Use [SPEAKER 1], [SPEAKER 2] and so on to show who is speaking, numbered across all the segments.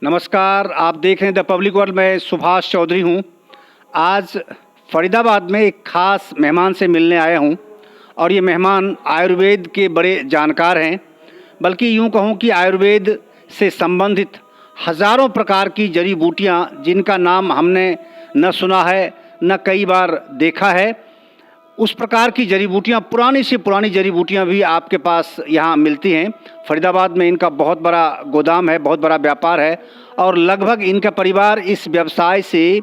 [SPEAKER 1] नमस्कार, आप देख रहे हैं द पब्लिक वर्ल्ड। मैं सुभाष चौधरी हूं। आज फरीदाबाद में एक ख़ास मेहमान से मिलने आया हूं और ये मेहमान आयुर्वेद के बड़े जानकार हैं। बल्कि यूं कहूं कि आयुर्वेद से संबंधित हज़ारों प्रकार की जड़ी बूटियां जिनका नाम हमने न सुना है न कई बार देखा है, उस प्रकार की जड़ी बूटियाँ, पुरानी से पुरानी जड़ी बूटियाँ भी आपके पास यहाँ मिलती हैं। फरीदाबाद में इनका बहुत बड़ा गोदाम है, बहुत बड़ा व्यापार है और लगभग इनका परिवार इस व्यवसाय से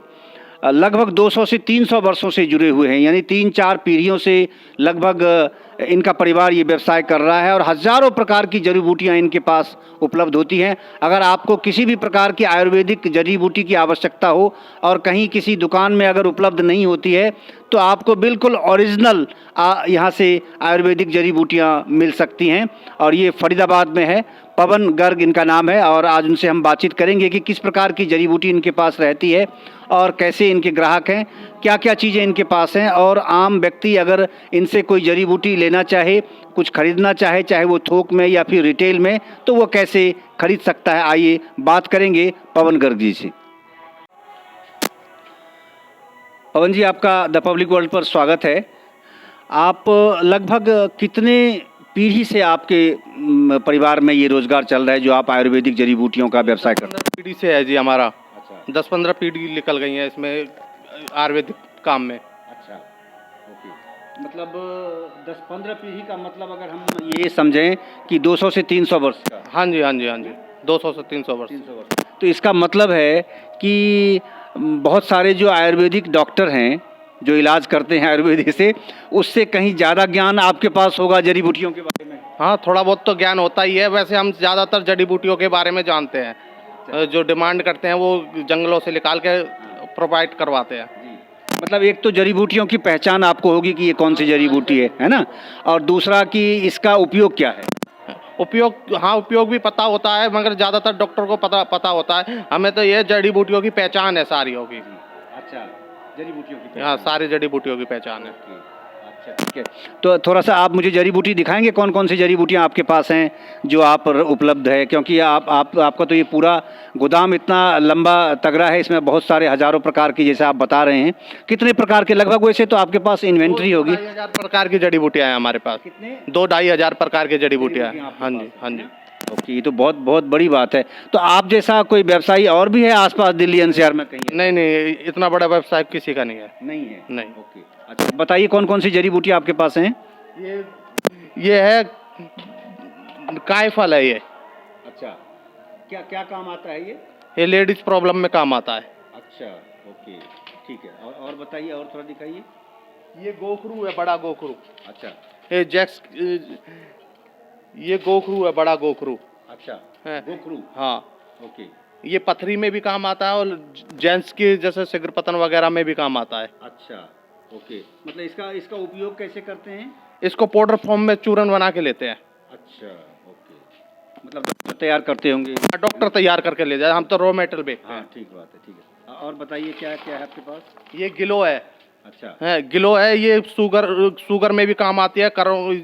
[SPEAKER 1] लगभग 200 से 300 वर्षों से जुड़े हुए हैं। यानी 3-4 पीढ़ियों से लगभग इनका परिवार ये व्यवसाय कर रहा है और हज़ारों प्रकार की जड़ी बूटियाँ इनके पास उपलब्ध होती हैं। अगर आपको किसी भी प्रकार की आयुर्वेदिक जड़ी बूटी की आवश्यकता हो और कहीं किसी दुकान में अगर उपलब्ध नहीं होती है तो आपको बिल्कुल ओरिजिनल यहाँ से आयुर्वेदिक जड़ी बूटियाँ मिल सकती हैं। और ये फरीदाबाद में है, पवन गर्ग इनका नाम है और आज उनसे हम बातचीत करेंगे कि किस प्रकार की जड़ी बूटी इनके पास रहती है और कैसे इनके ग्राहक हैं, क्या क्या चीज़ें इनके पास हैं। और आम व्यक्ति अगर इनसे कोई जड़ी बूटी लेना चाहे, कुछ खरीदना चाहे, चाहे वो थोक में या फिर रिटेल में, तो वो कैसे खरीद सकता है, आइए बात करेंगे पवन गर्ग जी से। पवन जी, आपका द पब्लिक वर्ल्ड पर स्वागत है। आप लगभग कितने पीढ़ी से आपके परिवार में ये रोजगार चल रहा है जो आप आयुर्वेदिक जड़ी बूटियों का व्यवसाय करते हैं?
[SPEAKER 2] 15 पीढ़ी से है जी हमारा।
[SPEAKER 1] अच्छा।
[SPEAKER 2] 10-15 पीढ़ी निकल गई हैं इसमें आयुर्वेदिक काम में।
[SPEAKER 1] अच्छा, ओके। मतलब 10-15 पीढ़ी का मतलब अगर हम ये समझें कि 200 से 300 वर्ष का।
[SPEAKER 2] हाँ जी, हाँ जी, हाँ जी, 200 से 300 वर्ष।
[SPEAKER 1] 300 वर्ष। तो इसका मतलब है कि बहुत सारे जो आयुर्वेदिक डॉक्टर हैं जो इलाज करते हैं आयुर्वेदिक से, उससे कहीं ज़्यादा ज्ञान आपके पास होगा जड़ी बूटियों के बारे में।
[SPEAKER 2] हाँ, थोड़ा बहुत तो ज्ञान होता ही है। वैसे हम ज़्यादातर जड़ी बूटियों के बारे में जानते हैं। जो डिमांड करते हैं वो जंगलों से निकाल के प्रोवाइड करवाते हैं।
[SPEAKER 1] मतलब एक तो जड़ी बूटियों की पहचान आपको होगी कि ये कौन सी जड़ी बूटी है ना, और दूसरा कि इसका उपयोग क्या है।
[SPEAKER 2] उपयोग, हाँ, उपयोग भी पता होता है, मगर ज़्यादातर डॉक्टर को पता होता है। हमें तो ये जड़ी बूटियों की पहचान है सारी होगी।
[SPEAKER 1] अच्छा, जड़ी बूटियों की
[SPEAKER 2] हाँ, सारी जड़ी बूटियों की पहचान है।
[SPEAKER 1] अच्छा, ठीक है। तो थोड़ा सा आप मुझे जड़ी बूटी दिखाएंगे, कौन कौन सी जड़ी बूटियाँ आपके पास हैं जो आप पर उपलब्ध है, क्योंकि आपका तो ये पूरा गोदाम इतना लंबा तगड़ा है, इसमें बहुत सारे हज़ारों प्रकार की, जैसे आप बता रहे हैं, कितने प्रकार के लगभग वैसे तो आपके पास इन्वेंट्री होगी?
[SPEAKER 2] 2-2.5 हजार प्रकार की जड़ी बूटियाँ हैं हमारे पास।
[SPEAKER 1] कितने?
[SPEAKER 2] 2-2.5 हजार प्रकार की जड़ी बूटियाँ हैं। हाँ जी, हाँ जी।
[SPEAKER 1] ओके, ये तो बहुत बहुत बड़ी बात है। तो आप जैसा कोई व्यवसायी और भी है आसपास दिल्ली एनसीआर में कहीं?
[SPEAKER 2] नहीं नहीं, इतना बड़ा व्यवसाय किसी का नहीं है।
[SPEAKER 1] नहीं है?
[SPEAKER 2] नहीं।
[SPEAKER 1] ओके, अच्छा बताइए कौन कौन सी जड़ी बूटियाँ आपके पास हैं?
[SPEAKER 2] ये है कायफल है ये।
[SPEAKER 1] अच्छा, क्या क्या काम आता है ये?
[SPEAKER 2] ये लेडीज प्रॉब्लम में काम आता है।
[SPEAKER 1] अच्छा, ओके, ठीक है। और बताइए, और थोड़ा दिखाइए।
[SPEAKER 2] ये गोखरू है, बड़ा गोखरू।
[SPEAKER 1] अच्छा।
[SPEAKER 2] ये गोखरू है, बड़ा गोखरू।
[SPEAKER 1] अच्छा
[SPEAKER 2] है।
[SPEAKER 1] गोखरू।
[SPEAKER 2] हाँ,
[SPEAKER 1] ओके।
[SPEAKER 2] ये पथरी में भी काम आता है और जेंट्स के जैसे सिगरपतन वगैरह में भी काम आता है।
[SPEAKER 1] अच्छा, ओके। मतलब इसका उपयोग कैसे करते हैं?
[SPEAKER 2] इसको पाउडर फॉर्म में चूरन बना के लेते हैं।
[SPEAKER 1] अच्छा, ओके। मतलब डॉक्टर तैयार करते होंगे?
[SPEAKER 2] डॉक्टर तैयार करके ले जाए, हम तो रॉ मेटेरियल बेचते हैं।
[SPEAKER 1] हाँ, ठीक बात है, ठीक है। और बताइए क्या क्या है आपके पास?
[SPEAKER 2] ये गिलो है।
[SPEAKER 1] अच्छा
[SPEAKER 2] है, गिलो है। ये शुगर में भी काम आती है।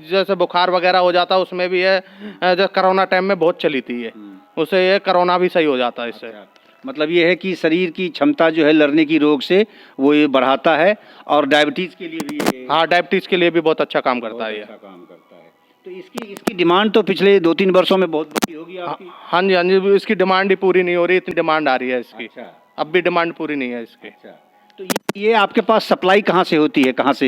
[SPEAKER 2] जैसे बुखार वगैरह हो जाता है उसमें भी है। जैसे कोरोना टाइम में बहुत चली थी ये, उससे ये कोरोना भी सही हो जाता है इससे।
[SPEAKER 1] अच्छा। मतलब ये है कि शरीर की क्षमता जो है लड़ने की रोग से वो ये बढ़ाता है और डायबिटीज़ के लिए भी ये।
[SPEAKER 2] हाँ, डायबिटीज़ के लिए भी बहुत अच्छा काम करता है ये।
[SPEAKER 1] अच्छा काम करता है। तो इसकी डिमांड तो पिछले 2-3 वर्षों में बहुत बढ़ी होगी आपकी?
[SPEAKER 2] हाँ जी, हाँ जी। इसकी डिमांड ही पूरी नहीं हो रही, इतनी डिमांड आ रही है इसकी।
[SPEAKER 1] अच्छा।
[SPEAKER 2] अब भी डिमांड पूरी नहीं है इसकी।
[SPEAKER 1] अच्छा, तो ये आपके पास सप्लाई कहाँ से होती है, कहाँ से?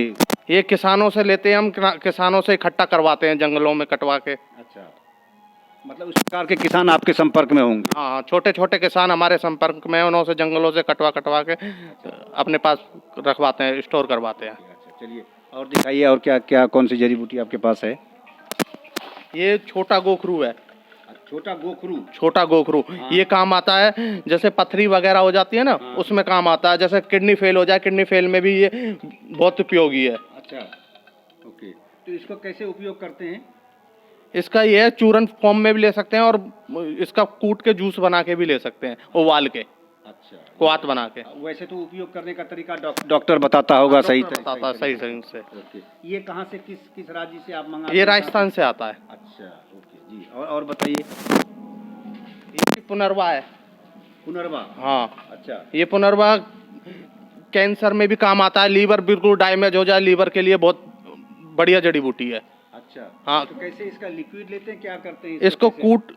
[SPEAKER 2] ये किसानों से लेते हैं हम, किसानों से इकट्ठा करवाते हैं जंगलों में कटवा के।
[SPEAKER 1] अच्छा, मतलब उस प्रकार के किसान आपके संपर्क में होंगे?
[SPEAKER 2] हाँ, छोटे छोटे किसान हमारे संपर्क में, उन्हों से जंगलों से कटवा के अपने पास रखवाते हैं, स्टोर करवाते हैं।
[SPEAKER 1] अच्छा, चलिए और दिखाइए, और क्या क्या कौन सी जड़ी बूटी आपके पास है?
[SPEAKER 2] ये छोटा गोखरू है।
[SPEAKER 1] छोटा गोखरू।
[SPEAKER 2] छोटा गोखरू।
[SPEAKER 1] हाँ।
[SPEAKER 2] ये काम आता है जैसे पथरी वगैरह हो जाती है ना। हाँ। उसमें काम आता है। जैसे किडनी फेल हो जाए, किडनी फेल में भी ये बहुत उपयोगी है।
[SPEAKER 1] अच्छा, ओके। तो इसको कैसे उपयोग करते हैं?
[SPEAKER 2] इसका ये है, चूरन फॉर्म में भी ले सकते हैं और इसका कूट के जूस बना के भी ले सकते हैं, उबाल के।
[SPEAKER 1] अच्छा,
[SPEAKER 2] क्वाथ बना के।
[SPEAKER 1] वैसे तो उपयोग करने का तरीका डॉक्टर बताता होगा। सही
[SPEAKER 2] बताता है सही से।
[SPEAKER 1] ओके। ये कहाँ से, किस राज्य से आप मंगाते हैं?
[SPEAKER 2] ये राजस्थान से आता है।
[SPEAKER 1] अच्छा, ओके जी। और बताइए।
[SPEAKER 2] ये पुनर्वा है।
[SPEAKER 1] पुनर्वा।
[SPEAKER 2] हाँ,
[SPEAKER 1] अच्छा।
[SPEAKER 2] ये पुनर्वा कैंसर में भी काम आता है, लीवर बिल्कुल डैमेज हो जाए लीवर के लिए बहुत बढ़िया जड़ी बूटी है।
[SPEAKER 1] अच्छा।
[SPEAKER 2] हाँ।
[SPEAKER 1] तो कैसे इसका लिक्विड लेते हैं, क्या करते हैं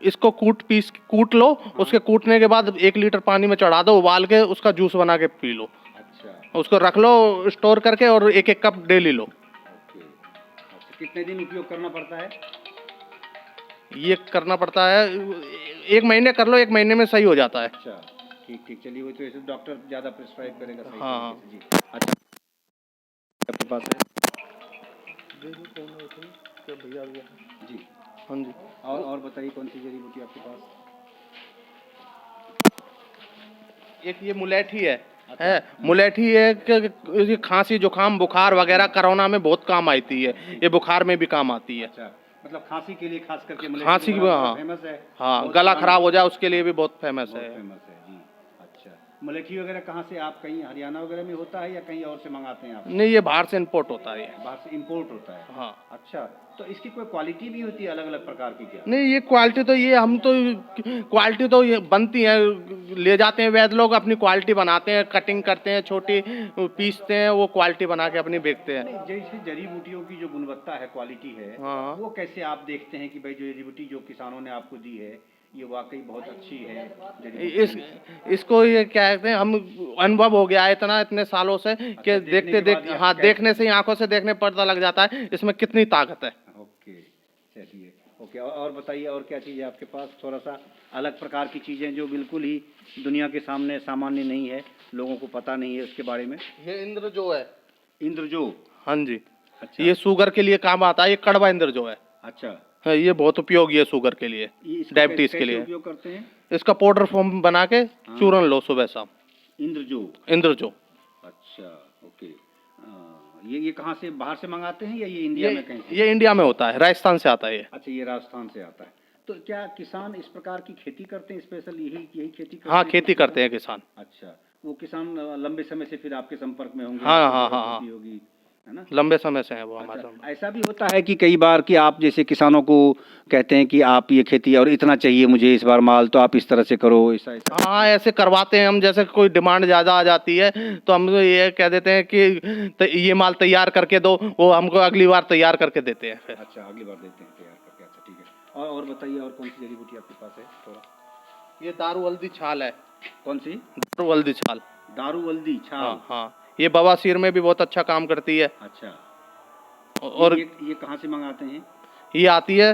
[SPEAKER 2] इसको कूट लो, उसके कूटने के बाद 1 लीटर पानी में चढ़ा दो, उबाल के उसका जूस बना के पी लो।
[SPEAKER 1] अच्छा।
[SPEAKER 2] उसको रख लो स्टोर करके और 1-1 कप डेली लो।
[SPEAKER 1] ओके। अच्छा, कितने दिन उपयोग करना पड़ता है?
[SPEAKER 2] ये करना पड़ता है 1 महीने कर लो, 1 महीने में सही हो जाता है।
[SPEAKER 1] अच्छा, ठीक ठीक, चलिए वो तो ऐसे डॉक्टर ज़्यादा प्रिस्क्राइब करेगा सही
[SPEAKER 2] हाँ।
[SPEAKER 1] तरीके से। जी। अच्छा, आपके पास है? जी।
[SPEAKER 2] हाँ जी।
[SPEAKER 1] और बताइए कौन सी जड़ी बूटी आपके पास?
[SPEAKER 2] एक ये मुलेठी है मुलेठी ये खांसी जुकाम बुखार वगैरह कोरोना में बहुत काम आती है, ये बुखार में भी काम आती है।
[SPEAKER 1] अच्छा, मतलब खांसी के लिए खास करके मुलेठी
[SPEAKER 2] खांसी
[SPEAKER 1] तो
[SPEAKER 2] की
[SPEAKER 1] बड़ा
[SPEAKER 2] हाँ
[SPEAKER 1] फेमस है।
[SPEAKER 2] हाँ,
[SPEAKER 1] बहुत
[SPEAKER 2] गला
[SPEAKER 1] पुराना-
[SPEAKER 2] खराब हो जाए उसके लिए भी बहुत फेमस
[SPEAKER 1] बहुत
[SPEAKER 2] है।
[SPEAKER 1] फेमस है जी। अच्छा, मुलेठी वगैरह कहाँ से, आप कहीं हरियाणा वगैरह में होता है या कहीं और से मंगाते हैं आप?
[SPEAKER 2] नहीं, ये बाहर से इम्पोर्ट होता है ये।
[SPEAKER 1] बाहर से इंपोर्ट होता है?
[SPEAKER 2] हाँ।
[SPEAKER 1] अच्छा, तो इसकी कोई क्वालिटी भी होती है अलग अलग प्रकार की क्या?
[SPEAKER 2] नहीं, ये क्वालिटी तो ये हम तो क्वालिटी तो ये बनती है, ले जाते हैं वैद्य लोग, अपनी क्वालिटी बनाते हैं, कटिंग करते हैं, छोटी पीसते हैं, वो क्वालिटी बना के अपनी बेचते हैं।
[SPEAKER 1] नहीं, जैसे जड़ी बूटियों की जो गुणवत्ता है, क्वालिटी है,
[SPEAKER 2] हाँ।
[SPEAKER 1] वो कैसे आप देखते हैं कि भाई जो जड़ी बूटी जो किसानों ने आपको दी है ये वाकई बहुत अच्छी है जड़ी
[SPEAKER 2] इस
[SPEAKER 1] बूटी?
[SPEAKER 2] इसको ये क्या कहते हैं, हम अनुभव हो गया है इतने सालों से कि
[SPEAKER 1] देखने
[SPEAKER 2] देखते
[SPEAKER 1] के बाद
[SPEAKER 2] देख
[SPEAKER 1] ये
[SPEAKER 2] हाँ
[SPEAKER 1] आपको
[SPEAKER 2] देखने से ही आंखों से देखने पता लग जाता है इसमें कितनी ताकत है।
[SPEAKER 1] ओके, चलिए, ओके। और बताइए और क्या चीज़ है आपके पास, थोड़ा सा अलग प्रकार की चीज़ें जो बिल्कुल ही दुनिया के सामने सामान्य नहीं है, लोगों को पता नहीं है उसके बारे में?
[SPEAKER 2] ये इंद्र जो है।
[SPEAKER 1] इंद्र जो?
[SPEAKER 2] हाँ जी।
[SPEAKER 1] अच्छा।
[SPEAKER 2] ये शुगर के लिए काम आता है, ये कड़वा इंद्र जो है।
[SPEAKER 1] अच्छा,
[SPEAKER 2] ये बहुत उपयोगी है शुगर के लिए,
[SPEAKER 1] ये इसको
[SPEAKER 2] डायबिटीज
[SPEAKER 1] कैसे
[SPEAKER 2] के लिए।
[SPEAKER 1] उपयोग करते हैं?
[SPEAKER 2] इसका पाउडर फॉर्म बना के चूरन लो सुबह शाम।
[SPEAKER 1] इंद्र जो?
[SPEAKER 2] इंद्र जो।
[SPEAKER 1] अच्छा, ओके। ये कहाँ से, बाहर से मंगाते हैं या ये इंडिया में कहीं से?
[SPEAKER 2] ये इंडिया में होता है, राजस्थान से आता है ये।
[SPEAKER 1] अच्छा, ये राजस्थान से आता है। तो क्या किसान इस प्रकार की खेती करते हैं, स्पेशल यही खेती करते
[SPEAKER 2] हाँ,
[SPEAKER 1] हैं?
[SPEAKER 2] खेती करते हैं किसान।
[SPEAKER 1] अच्छा, वो किसान लंबे समय से फिर आपके संपर्क में होंगे?
[SPEAKER 2] हाँ,
[SPEAKER 1] आपको
[SPEAKER 2] हाँ,
[SPEAKER 1] जरूरत
[SPEAKER 2] हाँ,
[SPEAKER 1] होती होगी, है ना?
[SPEAKER 2] लंबे समय से है वो हमारे
[SPEAKER 1] अच्छा,
[SPEAKER 2] साथ।
[SPEAKER 1] ऐसा भी होता है कि कई बार कि आप जैसे किसानों को कहते हैं कि आप ये खेती और इतना चाहिए मुझे इस बार माल, तो आप इस तरह से करो, ऐसा ऐसा?
[SPEAKER 2] हाँ, ऐसे करवाते हैं हम, जैसे कोई डिमांड ज़्यादा आ जाती है तो हम ये कह देते हैं कि ये माल तैयार करके दो, वो हमको अगली बार तैयार करके देते हैं फिर।
[SPEAKER 1] अच्छा, अगली बार देते हैं तैयार करके। अच्छा, ठीक है। और बताइए और कौन सी जड़ी बूटी आपके पास है थोड़ा?
[SPEAKER 2] ये दारू हल्दी छाल है।
[SPEAKER 1] कौन सी?
[SPEAKER 2] दारू हल्दी छाल।
[SPEAKER 1] दारू हल्दी छाल?
[SPEAKER 2] हाँ हाँ, ये बवासीर में भी बहुत अच्छा काम करती है।
[SPEAKER 1] अच्छा,
[SPEAKER 2] और
[SPEAKER 1] ये कहाँ से मंगाते हैं?
[SPEAKER 2] ये आती है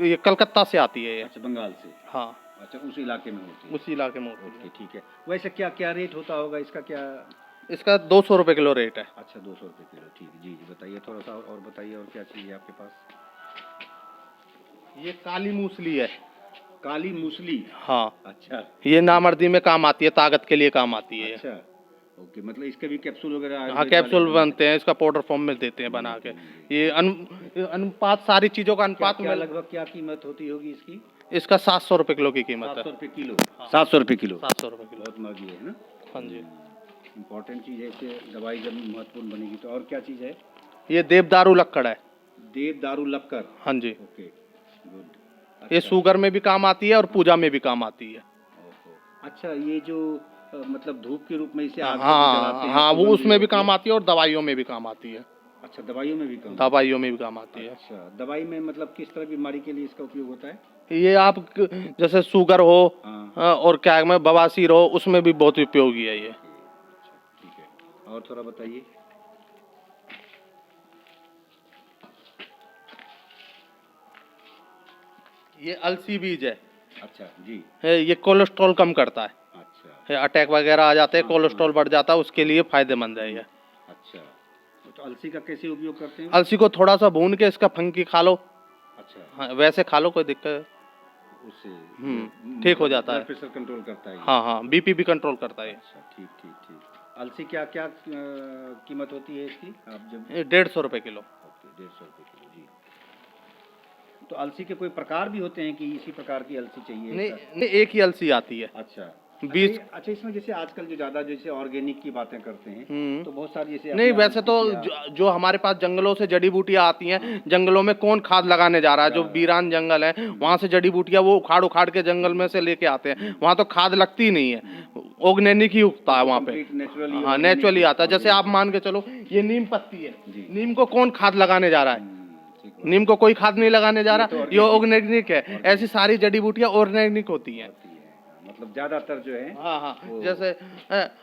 [SPEAKER 2] ये कलकत्ता से आती है ये।
[SPEAKER 1] अच्छा, बंगाल से?
[SPEAKER 2] हाँ,
[SPEAKER 1] अच्छा, उस इलाके में होती है?
[SPEAKER 2] उसी इलाके में होती
[SPEAKER 1] ओके,
[SPEAKER 2] है।
[SPEAKER 1] ठीक है। वैसे क्या क्या रेट होता होगा इसका, क्या?
[SPEAKER 2] इसका 200 रुपये किलो रेट है।
[SPEAKER 1] अच्छा, 200 रुपये किलो, ठीक है। जी जी, बताइए थोड़ा सा और बताइए और क्या चीज़ है आपके पास?
[SPEAKER 2] ये काली मूसली है।
[SPEAKER 1] काली मूसली?
[SPEAKER 2] हाँ,
[SPEAKER 1] अच्छा।
[SPEAKER 2] ये नामर्दी में काम आती है, ताकत के लिए काम आती है।
[SPEAKER 1] अच्छा, ओके, मतलब इसके भी कैप्सूल वगैरह
[SPEAKER 2] हाँ,
[SPEAKER 1] आयुर्वेद
[SPEAKER 2] कैप्सूल
[SPEAKER 1] वाले
[SPEAKER 2] बनते हैं, इसका पाउडर फॉर्म में देते हैं बना के। ये अनुपात, सारी चीज़ों का
[SPEAKER 1] क्या
[SPEAKER 2] अनुपात
[SPEAKER 1] क्या
[SPEAKER 2] में।
[SPEAKER 1] लगभग क्या कीमत होती होगी इसकी?
[SPEAKER 2] इसका 700 रुपये किलो की कीमत है।
[SPEAKER 1] 700 रुपये किलो? 700 रुपये किलो?
[SPEAKER 2] 700 रुपये किलो।
[SPEAKER 1] बहुत महंगी है ना?
[SPEAKER 2] हाँ जी।
[SPEAKER 1] इम्पोर्टेंट चीज़ है, इससे दवाई जब महत्वपूर्ण बनेगी। तो और क्या चीज़ है?
[SPEAKER 2] ये देवदारू लक्कड़ है।
[SPEAKER 1] देवदारू लक्कर?
[SPEAKER 2] हाँ जी।
[SPEAKER 1] Okay, good.
[SPEAKER 2] ये शुगर में भी काम आती है और पूजा में भी काम आती है।
[SPEAKER 1] अच्छा, ये जो मतलब धूप के रूप में इसे आग पे
[SPEAKER 2] हाँ
[SPEAKER 1] जलाते हैं,
[SPEAKER 2] हाँ, वो
[SPEAKER 1] सुगंध
[SPEAKER 2] उसमें भी
[SPEAKER 1] होती है?
[SPEAKER 2] काम आती है और दवाइयों में भी काम आती है।
[SPEAKER 1] अच्छा, दवाइयों में भी काम?
[SPEAKER 2] दवाइयों में भी काम आती है।
[SPEAKER 1] अच्छा, दवाई में मतलब किस तरह की बीमारी के लिए इसका उपयोग होता है?
[SPEAKER 2] ये आप जैसे शुगर हो
[SPEAKER 1] हाँ।
[SPEAKER 2] और क्या में बवासीर हो, उसमें भी बहुत उपयोगी है ये।
[SPEAKER 1] अच्छा, ठीक है। और थोड़ा बताइए।
[SPEAKER 2] ये अलसी बीज है।
[SPEAKER 1] अच्छा जी।
[SPEAKER 2] ये कोलेस्ट्रॉल कम करता है।
[SPEAKER 1] अच्छा।
[SPEAKER 2] ये अटैक वगैरह आ जाते हैं,
[SPEAKER 1] हाँ,
[SPEAKER 2] कोलेस्ट्रॉल बढ़ जाता है, उसके लिए फायदेमंद है ये।
[SPEAKER 1] अच्छा, तो अलसी का कैसे उपयोग करते हैं?
[SPEAKER 2] अलसी को थोड़ा सा भून के इसका फंकी खा लो।
[SPEAKER 1] अच्छा,
[SPEAKER 2] हाँ, वैसे खा लो, कोई दिक्कत।
[SPEAKER 1] उससे
[SPEAKER 2] ठीक हो जाता है।
[SPEAKER 1] ब्लड प्रेशर कंट्रोल करता है ये?
[SPEAKER 2] हाँ हाँ, बीपी भी कंट्रोल करता है ये।
[SPEAKER 1] अच्छा, ठीक ठीक ठीक। अलसी क्या क्या कीमत होती है इसकी, आप जब?
[SPEAKER 2] ये 150 रुपये किलो।
[SPEAKER 1] ओके, 150 रुपये किलो, जी। तो अलसी के कोई प्रकार भी होते हैं कि इसी प्रकार की अलसी चाहिए?
[SPEAKER 2] नहीं नहीं, एक ही अलसी आती है।
[SPEAKER 1] अच्छा,
[SPEAKER 2] बीज
[SPEAKER 1] अच्छा, इसमें जैसे आजकल जो ज्यादा जैसे ऑर्गेनिक की बातें करते हैं तो बहुत सारी जैसे
[SPEAKER 2] नहीं,
[SPEAKER 1] अपने
[SPEAKER 2] वैसे तो जो हमारे पास जंगलों से जड़ी बूटियां आती हैं, जंगलों में कौन खाद लगाने जा रहा है? जो वीरान जंगल है वहां से जड़ी बूटियां वो उखाड़ उखाड़ के जंगल में से लेके आते हैं, वहां तो खाद लगती ही नहीं है, ऑर्गेनिक ही उगता है वहां पे।
[SPEAKER 1] नेचुरली,
[SPEAKER 2] हाँ, नेचुरली आता है। जैसे आप मान के चलो, ये नीम पत्ती है, नीम को कौन खाद लगाने जा रहा है? नीम को कोई खाद नहीं लगाने जा रहा, ये ऑर्गेनिक है। ऐसी सारी जड़ी बूटियां ऑर्गेनिक होती हैं।
[SPEAKER 1] मतलब ज्यादातर जो है।
[SPEAKER 2] हाँ हाँ, जैसे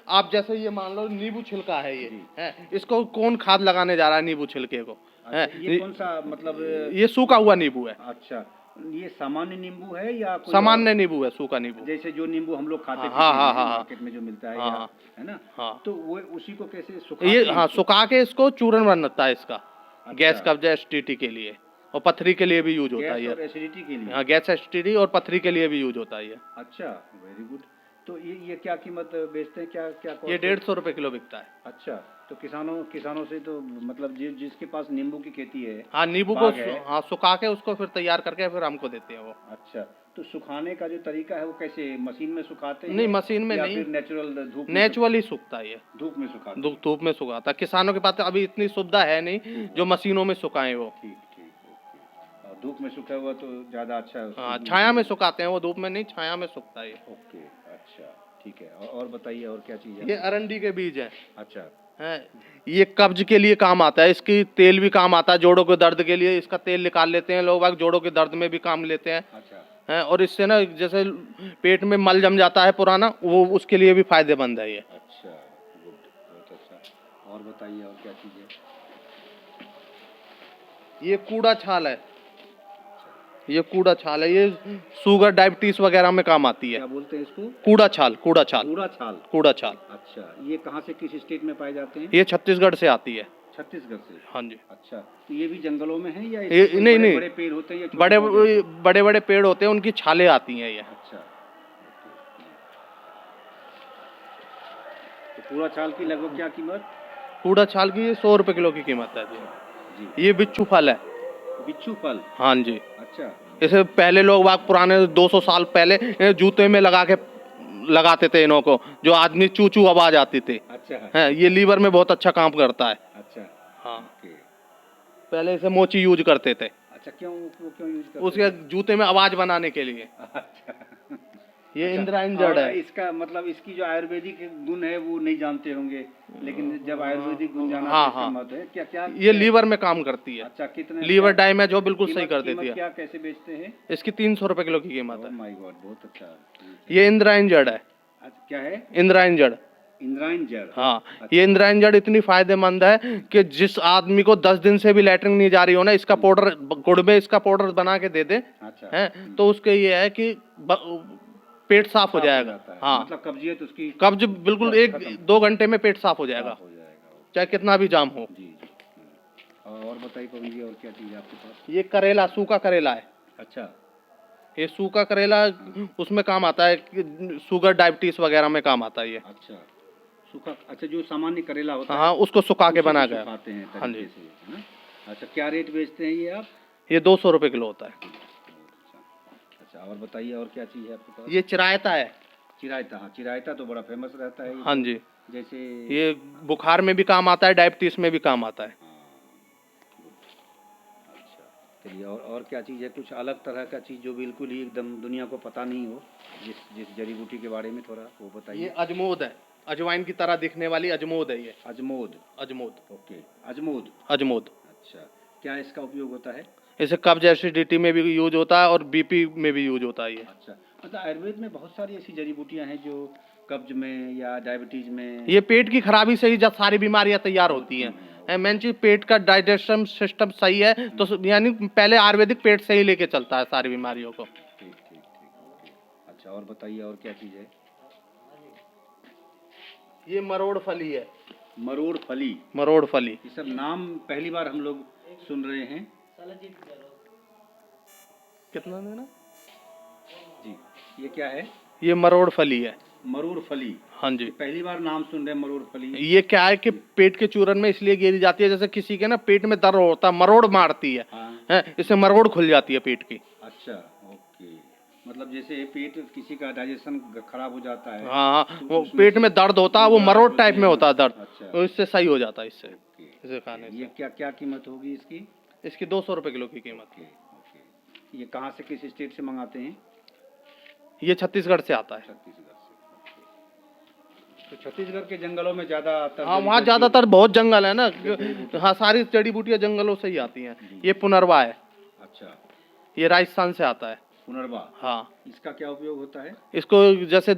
[SPEAKER 2] आप जैसे ये मान लो नींबू छिलका है, ये है, इसको कौन खाद लगाने जा रहा है? नींबू छिलके को है,
[SPEAKER 1] ये कौन सा मतलब?
[SPEAKER 2] ये सूखा हुआ नींबू है।
[SPEAKER 1] अच्छा, ये सामान्य नींबू है या कोई
[SPEAKER 2] सामान्य नींबू है, सूखा नींबू।
[SPEAKER 1] जैसे जो नींबू हम लोग खाते
[SPEAKER 2] हाँ, हाँ, हाँ,
[SPEAKER 1] मार्केट में जो मिलता है,
[SPEAKER 2] हाँ,
[SPEAKER 1] है ना?
[SPEAKER 2] हाँ।
[SPEAKER 1] तो वो उसी को कैसे सुखा?
[SPEAKER 2] ये हाँ, सुखा के इसको चूर्ण बनता है इसका।
[SPEAKER 1] अच्छा।
[SPEAKER 2] गैस कब्ज एसिडिटी के लिए और पथरी के लिए भी यूज होता है
[SPEAKER 1] गैस
[SPEAKER 2] ये।
[SPEAKER 1] और एसिडिटी के लिए?
[SPEAKER 2] हाँ, गैस एसिडिटी और पथरी के लिए भी यूज होता है ये।
[SPEAKER 1] अच्छा, वेरी गुड। तो ये क्या कीमत बेचते हैं? क्या क्या
[SPEAKER 2] ये 150 रुपए किलो बिकता है।
[SPEAKER 1] अच्छा, तो किसानों से तो मतलब जिसके पास नींबू की खेती है,
[SPEAKER 2] हाँ, नींबू को
[SPEAKER 1] बाग है।
[SPEAKER 2] हाँ सुखा के उसको फिर तैयार करके फिर हमको देते हैं वो।
[SPEAKER 1] अच्छा, तो सुखाने का जो तरीका है वो कैसे? मशीन में सुखाते हैं?
[SPEAKER 2] नहीं, मशीन में
[SPEAKER 1] या
[SPEAKER 2] नहीं,
[SPEAKER 1] फिर नेचुरल धूप में?
[SPEAKER 2] नेचुरली सूखता है ये।
[SPEAKER 1] धूप में सुखाते?
[SPEAKER 2] धूप में सुखाता है। किसानों के पास अभी इतनी सुविधा है नहीं जो मशीनों में सुखाएं वो।
[SPEAKER 1] ठीक ठीक, ओके। और धूप में सूखा हुआ तो ज्यादा अच्छा है।
[SPEAKER 2] हाँ, छाया में सुखाते हैं वो, धूप में नहीं, छाया में सूखता है ये।
[SPEAKER 1] ओके, अच्छा, ठीक है। और बताइए, और क्या चीज़ है?
[SPEAKER 2] ये अरंडी के बीज है।
[SPEAKER 1] अच्छा,
[SPEAKER 2] हैं, ये कब्ज के लिए काम आता है, इसकी तेल भी काम आता है, जोड़ों के दर्द के लिए इसका तेल निकाल लेते हैं लोग बाग, जोड़ों के दर्द में भी काम लेते हैं।
[SPEAKER 1] अच्छा,
[SPEAKER 2] हैं, और इससे ना जैसे पेट में मल जम जाता है पुराना, वो उसके लिए भी फायदेमंद है ये।
[SPEAKER 1] अच्छा, गुड, बहुत अच्छा। और बताइए, और क्या चीज़ है?
[SPEAKER 2] ये कूड़ा छाल है, ये कूड़ा छाल है, ये शुगर डायबिटीज वगैरह में काम आती है।
[SPEAKER 1] क्या बोलते हैं इसको?
[SPEAKER 2] कूड़ा छाल, कूड़ा छाल,
[SPEAKER 1] कूड़ा छाल?
[SPEAKER 2] कूड़ा छाल।
[SPEAKER 1] अच्छा, ये कहाँ से, किस स्टेट में पाए जाते हैं?
[SPEAKER 2] ये छत्तीसगढ़ से आती है।
[SPEAKER 1] छत्तीसगढ़ से?
[SPEAKER 2] हाँ जी।
[SPEAKER 1] अच्छा, तो ये भी जंगलों में है या
[SPEAKER 2] ये
[SPEAKER 1] इसके
[SPEAKER 2] नहीं
[SPEAKER 1] बड़े
[SPEAKER 2] नहीं,
[SPEAKER 1] बड़े पेड़ होते हैं या
[SPEAKER 2] बड़े
[SPEAKER 1] छोटे पौधे?
[SPEAKER 2] बड़े बड़े पेड़ होते हैं, उनकी छालें आती हैं ये।
[SPEAKER 1] अच्छा, तो कूड़ा छाल की लगभग क्या कीमत?
[SPEAKER 2] कूड़ा छाल की 100 रुपए किलो की कीमत है जी।
[SPEAKER 1] जी।
[SPEAKER 2] ये बिच्छू फल है।
[SPEAKER 1] बिच्छू फल?
[SPEAKER 2] हाँ जी।
[SPEAKER 1] अच्छा,
[SPEAKER 2] जैसे पहले लोग बाग पुराने 200 साल पहले जूते में लगा के लगाते थे इन्हों को, जो आदमी चू चू आवाज आती थी।
[SPEAKER 1] अच्छा
[SPEAKER 2] है, ये लीवर में बहुत अच्छा काम करता है।
[SPEAKER 1] अच्छा,
[SPEAKER 2] हाँ,
[SPEAKER 1] ओके।
[SPEAKER 2] पहले इसे मोची यूज करते थे,
[SPEAKER 1] अच्छा, क्यों यूज करते
[SPEAKER 2] उसके जूते में आवाज बनाने के लिए।
[SPEAKER 1] हैं? अच्छा,
[SPEAKER 2] ये इंद्रायण जड़
[SPEAKER 1] और
[SPEAKER 2] है।
[SPEAKER 1] इसका मतलब इसकी जो आयुर्वेदिक गुण है वो नहीं जानते होंगे, लेकिन जब आयुर्वेदिक गुण जाना
[SPEAKER 2] हाँ,
[SPEAKER 1] तो इसका
[SPEAKER 2] हाँ।
[SPEAKER 1] महत्व है। क्या क्या?
[SPEAKER 2] ये लीवर में काम करती है।
[SPEAKER 1] अच्छा, कितने?
[SPEAKER 2] लीवर डैमेज हो बिल्कुल सही
[SPEAKER 1] कीमत-
[SPEAKER 2] कर
[SPEAKER 1] कीमत
[SPEAKER 2] देती है।
[SPEAKER 1] क्या, कैसे बेचते हैं?
[SPEAKER 2] इसकी 300 रुपए किलो की कीमत है।
[SPEAKER 1] माय गॉड, बहुत अच्छा।
[SPEAKER 2] ये इंद्रायण जड़ है।
[SPEAKER 1] अच्छा, क्या है?
[SPEAKER 2] इंद्रायण जड़।
[SPEAKER 1] इंद्रायण जड़?
[SPEAKER 2] हाँ, ये इंद्रायण जड़ इतनी फायदेमंद है कि जिस आदमी को 10 दिन से भी लैट्रिन नहीं जा रही हो ना, इसका पाउडर, गुड़ में इसका पाउडर बना के दे दे,
[SPEAKER 1] अच्छा,
[SPEAKER 2] हैं, तो उसके ये है कि पेट साफ हो जाएगा।
[SPEAKER 1] जाता है।
[SPEAKER 2] हाँ,
[SPEAKER 1] मतलब कब्जियत उसकी
[SPEAKER 2] कब्ज बिल्कुल 1-2 घंटे में पेट साफ हो जाएगा,
[SPEAKER 1] हो जाएगा।
[SPEAKER 2] चाहे कितना भी जाम हो।
[SPEAKER 1] जी जी। और बताइए पवन जी, और क्या चीज़ है आपके पास?
[SPEAKER 2] ये करेला, सूखा करेला है।
[SPEAKER 1] अच्छा,
[SPEAKER 2] ये सूखा करेला उसमें काम आता है, शुगर डायबिटीज वगैरह में काम आता है ये।
[SPEAKER 1] अच्छा, सूखा। अच्छा, जो सामान्य करेला होता है,
[SPEAKER 2] हाँ, उसको सुखा के
[SPEAKER 1] उसी को
[SPEAKER 2] बना गया।
[SPEAKER 1] सुखाते हैं
[SPEAKER 2] हाँ जी।
[SPEAKER 1] तरीके से, है ना? अच्छा, क्या रेट बेचते हैं ये आप?
[SPEAKER 2] ये 200 रुपए किलो होता है।
[SPEAKER 1] अच्छा, और बताइए, और क्या चीज़ है आपके पास?
[SPEAKER 2] ये चिरायता है।
[SPEAKER 1] चिरायता? हाँ, चिरायता तो बड़ा फेमस रहता है ये।
[SPEAKER 2] हाँ जी,
[SPEAKER 1] जैसे
[SPEAKER 2] ये बुखार में भी काम आता है, डायबिटीज में भी काम आता है।
[SPEAKER 1] अच्छा, चलिए, और क्या चीज़ है? कुछ अलग तरह का चीज़ जो बिल्कुल ही एकदम दुनिया को पता नहीं हो, जिस जड़ी बूटी के बारे में थोड़ा वो
[SPEAKER 2] ये
[SPEAKER 1] बताइए।
[SPEAKER 2] अजमोद है, अजवाइन की तरह दिखने वाली अजमोद है ये।
[SPEAKER 1] अजमोद?
[SPEAKER 2] अजमोद,
[SPEAKER 1] ओके, अजमोद।
[SPEAKER 2] अजमोद।
[SPEAKER 1] अच्छा, क्या इसका उपयोग होता है?
[SPEAKER 2] इसे कब्ज एसिडिटी में भी यूज होता है और बीपी में भी यूज होता है ये।
[SPEAKER 1] अच्छा, मतलब आयुर्वेद में बहुत सारी ऐसी जड़ी बूटियां हैं जो कब्ज में या डायबिटीज में।
[SPEAKER 2] ये पेट की खराबी से ही जब सारी बीमारियां तैयार होती हैं। मेन चीज पेट का डाइजेशन सिस्टम सही है तो यानी पहले आयुर्वेदिक पेट से ही लेके चलता है सारी बीमारियों को।
[SPEAKER 1] ठीक ठीक ठीक, ओके। अच्छा, और बताइए, और क्या चीज़ है?
[SPEAKER 2] ये मरोड़ फली है।
[SPEAKER 1] मरोड़ फली?
[SPEAKER 2] मरोड़ फली,
[SPEAKER 1] ये सब नाम पहली बार हम लोग सुन रहे हैं।
[SPEAKER 2] कितना देना
[SPEAKER 1] जी, ये क्या है?
[SPEAKER 2] ये मरोड़ फली है।
[SPEAKER 1] मरोड़ फली?
[SPEAKER 2] हाँ जी।
[SPEAKER 1] पहली बार नाम सुन रहे हैं, मरोड़ फली।
[SPEAKER 2] ये क्या है कि पेट के चूरन में इसलिए गिरी जाती है, जैसे किसी के ना पेट में दर्द होता है, मरोड़ मारती है,
[SPEAKER 1] हाँ।
[SPEAKER 2] इससे मरोड़ खुल जाती है पेट की।
[SPEAKER 1] अच्छा, ओके। मतलब जैसे पेट किसी का डाइजेशन खराब हो जाता है
[SPEAKER 2] हाँ
[SPEAKER 1] तो
[SPEAKER 2] वो
[SPEAKER 1] उसमें
[SPEAKER 2] पेट
[SPEAKER 1] से
[SPEAKER 2] में दर्द होता है, वो
[SPEAKER 1] दर्द
[SPEAKER 2] मरोड़
[SPEAKER 1] होते
[SPEAKER 2] टाइप में
[SPEAKER 1] हैं
[SPEAKER 2] होता है
[SPEAKER 1] ना?
[SPEAKER 2] दर्द,
[SPEAKER 1] अच्छा
[SPEAKER 2] तो इससे सही हो जाता है इससे,
[SPEAKER 1] ओके
[SPEAKER 2] इसे खाने
[SPEAKER 1] ये
[SPEAKER 2] से।
[SPEAKER 1] क्या क्या कीमत होगी इसकी?
[SPEAKER 2] इसकी 200 रुपये किलो की कीमत
[SPEAKER 1] ओके ओके ये कहाँ से किस स्टेट से मंगाते हैं?
[SPEAKER 2] ये छत्तीसगढ़ से आता है।
[SPEAKER 1] छत्तीसगढ़ से ओके। तो छत्तीसगढ़ के जंगलों में ज़्यादातर
[SPEAKER 2] हाँ
[SPEAKER 1] जड़ी
[SPEAKER 2] वहाँ
[SPEAKER 1] बूटी-
[SPEAKER 2] ज्यादातर बहुत जंगल है ना,
[SPEAKER 1] जड़ी-बूटी-
[SPEAKER 2] हाँ सारी जड़ी बूटियाँ जंगलों से ही आती हैं। ये पुनरवा है,
[SPEAKER 1] अच्छा
[SPEAKER 2] ये राजस्थान से आता है।
[SPEAKER 1] पुनर्वा
[SPEAKER 2] हाँ
[SPEAKER 1] इसका क्या उपयोग होता है?
[SPEAKER 2] इसको जैसे